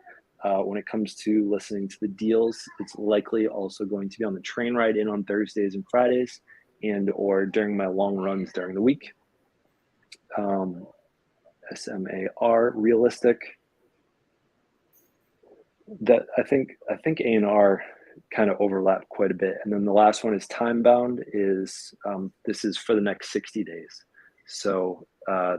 B: When it comes to listening to the deals, it's likely also going to be on the train ride in on Thursdays and Fridays, and or during my long runs during the week. SMAR, realistic. That I think A&R kind of overlap quite a bit. And then the last one is time bound. Is this is for the next 60 days. So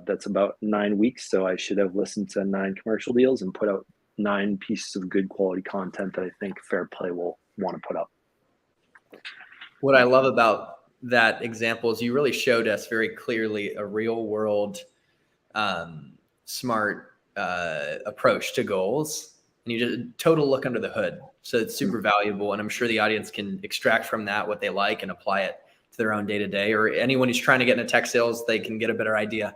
B: that's about 9 weeks. So I should have listened to 9 commercial deals and put out 9 pieces of good quality content that I think Fair Play will want to put up.
A: What I love about that example is you really showed us very clearly a real world smart approach to goals. And you just total look under the hood. So it's super valuable. And I'm sure the audience can extract from that what they like and apply it to their own day-to-day, or anyone who's trying to get into tech sales, they can get a better idea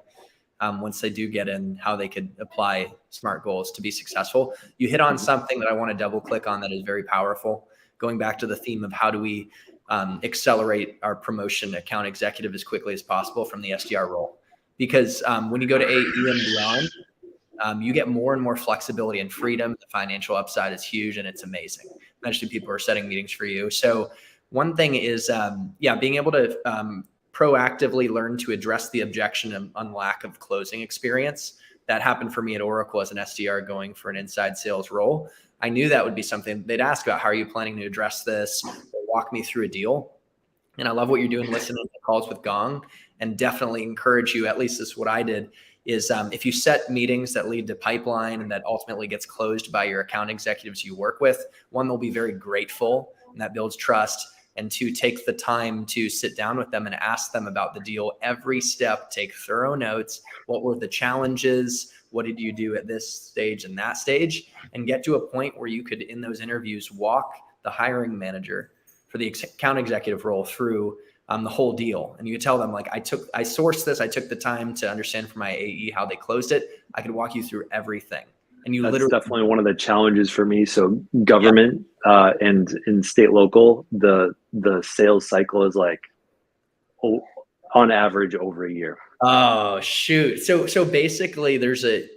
A: once they do get in how they could apply SMART goals to be successful. You hit on something that I want to double click on that is very powerful. Going back to the theme of how do we accelerate our promotion to account executive as quickly as possible from the SDR role. Because when you go to AE and beyond, you get more and more flexibility and freedom. The financial upside is huge, and it's amazing. Eventually, people are setting meetings for you. So one thing is, being able to proactively learn to address the objection on lack of closing experience. That happened for me at Oracle as an SDR going for an inside sales role. I knew that would be something they'd ask about. How are you planning to address this? Or walk me through a deal. And I love what you're doing, listening to calls with Gong, and definitely encourage you, at least this is what I did, is if you set meetings that lead to pipeline and that ultimately gets closed by your account executives you work with, 1, they'll be very grateful, and that builds trust. And 2, take the time to sit down with them and ask them about the deal every step. Take thorough notes. What were the challenges? What did you do at this stage and that stage? And get to a point where you could, in those interviews, walk the hiring manager for the account executive role through the whole deal. And you could tell them, like, I sourced this. I took the time to understand from my AE how they closed it. I could walk you through everything. And you That's
B: definitely one of the challenges for me. So government and in state local, the sales cycle is like On average over a year.
A: Oh, shoot. So basically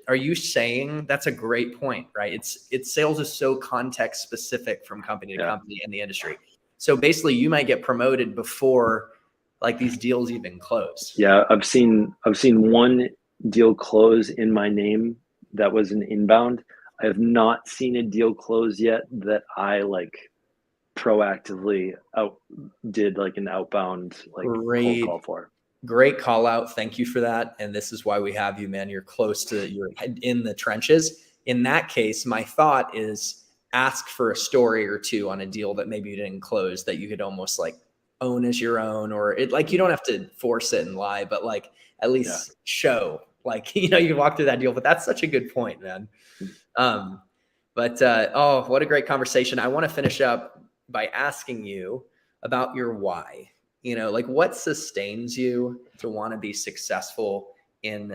A: are you saying that's a great point, right? It's sales is so context specific from company to company in the industry. So basically you might get promoted before like these deals even close.
B: Yeah. I've seen one deal close in my name that was an inbound. I have not seen a deal close yet that I like proactively did like an outbound like cold call for.
A: Great call out. Thank you for that. And this is why we have you, man. You're you're in the trenches. In that case, my thought is ask for a story or two on a deal that maybe you didn't close that you could almost like own as your own, or it like, you don't have to force it and lie, but like at least show like, you can walk through that deal, but that's such a good point, man. Oh, what a great conversation. I want to finish up by asking you about your why. Like what sustains you to want to be successful in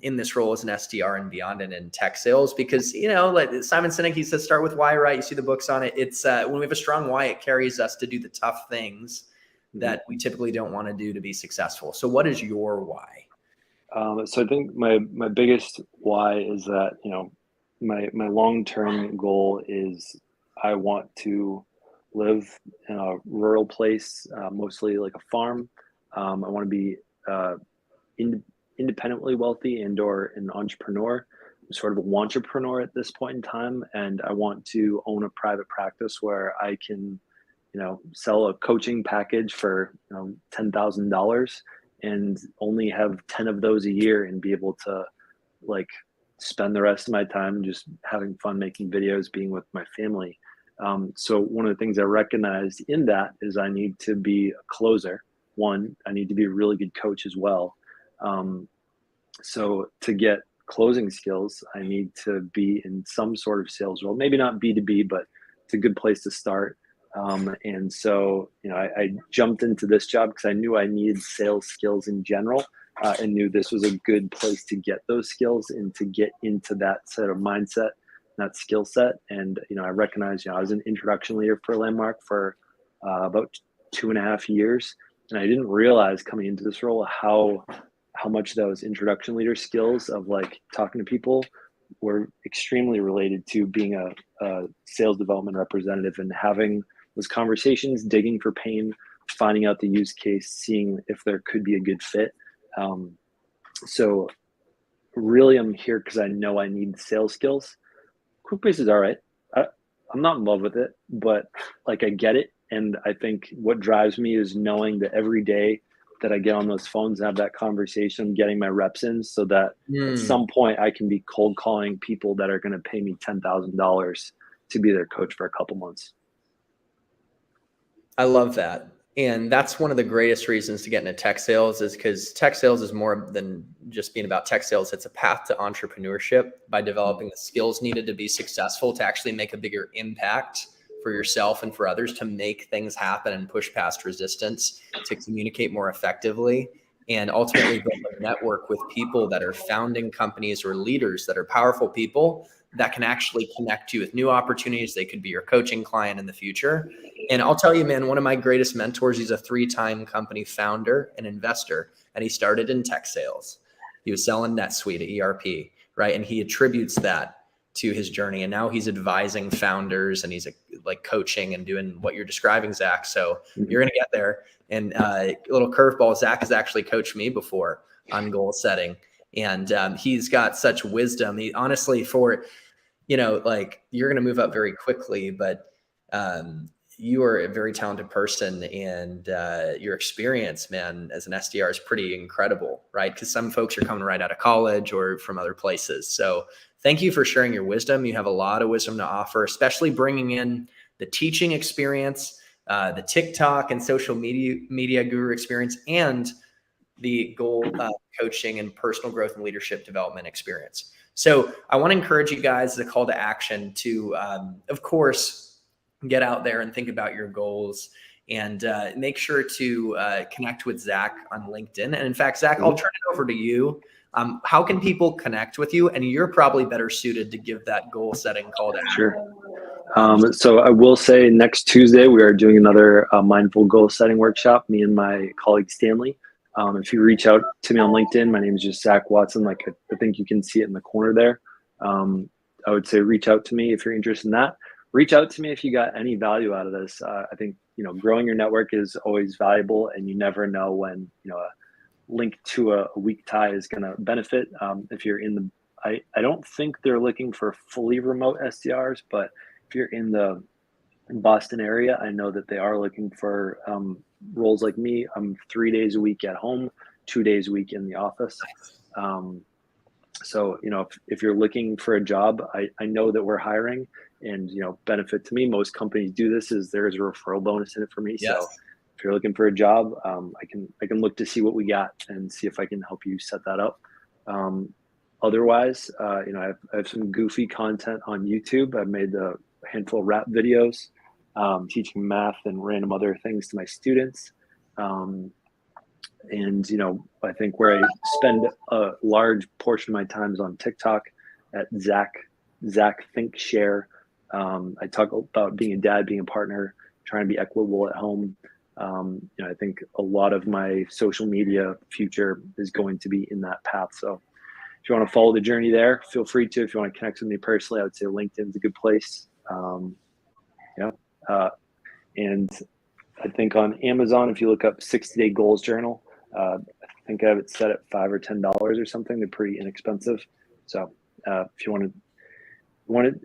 A: this role as an SDR and beyond and in tech sales? Because, like Simon Sinek, he says, start with why, right? You see the books on it. It's when we have a strong why, it carries us to do the tough things that we typically don't want to do to be successful. So what is your why?
B: So I think my biggest why is that, my long-term goal is I want to live in a rural place, mostly like a farm. I want to be independently wealthy and/or an entrepreneur. I'm sort of a wantrepreneur at this point in time, and I want to own a private practice where I can, sell a coaching package for $10,000 and only have 10 of those a year and be able to like spend the rest of my time just having fun, making videos, being with my family. So one of the things I recognized in that is I need to be a closer. One, I need to be a really good coach as well. So to get closing skills, I need to be in some sort of sales role, maybe not B2B, but it's a good place to start. And so, I jumped into this job because I knew I needed sales skills in general, and knew this was a good place to get those skills and to get into that sort of mindset, that skill set. And, I recognized, I was an introduction leader for Landmark for about 2.5 years. And I didn't realize coming into this role how much those introduction leader skills of like talking to people were extremely related to being a sales development representative and having those conversations, digging for pain, finding out the use case, seeing if there could be a good fit. So really I'm here because I know I need sales skills. Quickbase is all right. I'm not in love with it, but like I get it. And I think what drives me is knowing that every day that I get on those phones and have that conversation, I'm getting my reps in so that at some point I can be cold calling people that are going to pay me $10,000 to be their coach for a couple months.
A: I love that. And that's one of the greatest reasons to get into tech sales is because tech sales is more than just being about tech sales. It's a path to entrepreneurship by developing the skills needed to be successful, to actually make a bigger impact for yourself and for others, to make things happen and push past resistance, to communicate more effectively, and ultimately build a network with people that are founding companies or leaders that are powerful people that can actually connect you with new opportunities. They could be your coaching client in the future. And I'll tell you, man, one of my greatest mentors, he's a 3-time company founder and investor, and he started in tech sales. He was selling NetSuite, ERP, right? And he attributes that to his journey. And now he's advising founders and he's like coaching and doing what you're describing, Zach. So you're going to get there. And a little curveball, Zach has actually coached me before on goal setting. And he's got such wisdom. He honestly, like you're going to move up very quickly, but you are a very talented person, and your experience, man, as an SDR is pretty incredible, right? Because some folks are coming right out of college or from other places. So thank you for sharing your wisdom. You have a lot of wisdom to offer, especially bringing in the teaching experience, the TikTok and social media guru experience, and the goal coaching and personal growth and leadership development experience. So I want to encourage you guys, as a call to action, to, of course, get out there and think about your goals, and make sure to connect with Zach on LinkedIn. And in fact, Zach, I'll turn it over to you. How can people connect with you? And you're probably better suited to give that goal setting call to action.
B: Sure. So I will say next Tuesday, we are doing another mindful goal setting workshop, me and my colleague Stanley. If you reach out to me on LinkedIn, my name is just Zach Watson. Like I think you can see it in the corner there. I would say reach out to me if you're interested in that. Reach out to me if you got any value out of this. I think, growing your network is always valuable, and you never know when, a link to a weak tie is going to benefit. If you're in I don't think they're looking for fully remote SDRs, but if you're in the Boston area, I know that they are looking for roles like me. I'm 3 days a week at home, 2 days a week in the office. So, if you're looking for a job, I know that we're hiring, and, benefit to me, most companies do this, is there's a referral bonus in it for me.
A: Yes.
B: So if you're looking for a job, I can look to see what we got and see if I can help you set that up. Otherwise, I have some goofy content on YouTube. I've made a handful of rap videos, teaching math and random other things to my students. And, I think where I spend a large portion of my time is on TikTok at Zach Think Share. I talk about being a dad, being a partner, trying to be equitable at home. I think a lot of my social media future is going to be in that path. So if you want to follow the journey there, feel free to. If you want to connect with me personally, I would say LinkedIn's a good place. And I think on Amazon, if you look up 60-day goals journal, I think I have it set at $5 or $10 or something. They're pretty inexpensive. So if you want to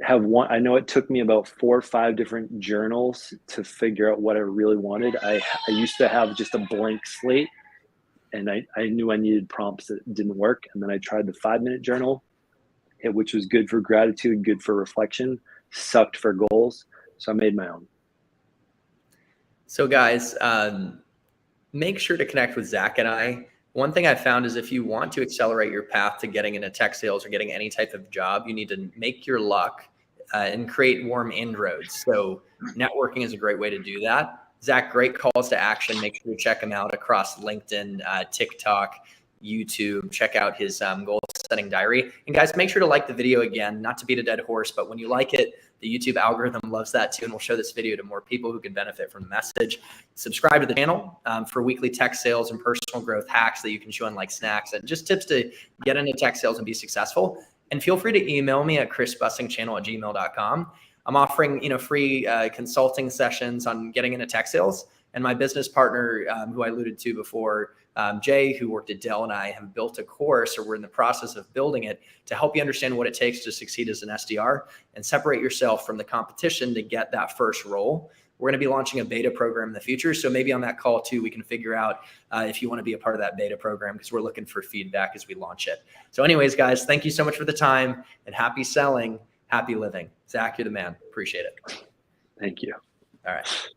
B: have one, I know it took me about 4 or 5 different journals to figure out what I really wanted. I used to have just a blank slate, and I knew I needed prompts that didn't work. And then I tried the 5-minute journal, which was good for gratitude, good for reflection, sucked for goals. So I made my own.
A: So guys, make sure to connect with Zach and I. One thing I found is if you want to accelerate your path to getting into tech sales or getting any type of job, you need to make your luck and create warm inroads. So networking is a great way to do that. Zach, great calls to action. Make sure to check him out across LinkedIn, TikTok, YouTube. Check out his goal setting diary. And guys, make sure to like the video again, not to beat a dead horse, but when you like it, the YouTube algorithm loves that too, and we'll show this video to more people who can benefit from the message. Subscribe to the channel for weekly tech sales and personal growth hacks that you can chew on like snacks, and just tips to get into tech sales and be successful. And feel free to email me at chrisbussingchannel@gmail.com. I'm offering free consulting sessions on getting into tech sales. And my business partner, who I alluded to before, Jay, who worked at Dell, and I have built a course, or we're in the process of building it, to help you understand what it takes to succeed as an SDR and separate yourself from the competition to get that first role. We're going to be launching a beta program in the future. So maybe on that call too, we can figure out if you want to be a part of that beta program, because we're looking for feedback as we launch it. So anyways, guys, thank you so much for the time, and happy selling, happy living. Zach, you're the man. Appreciate it.
B: Thank you.
A: All right.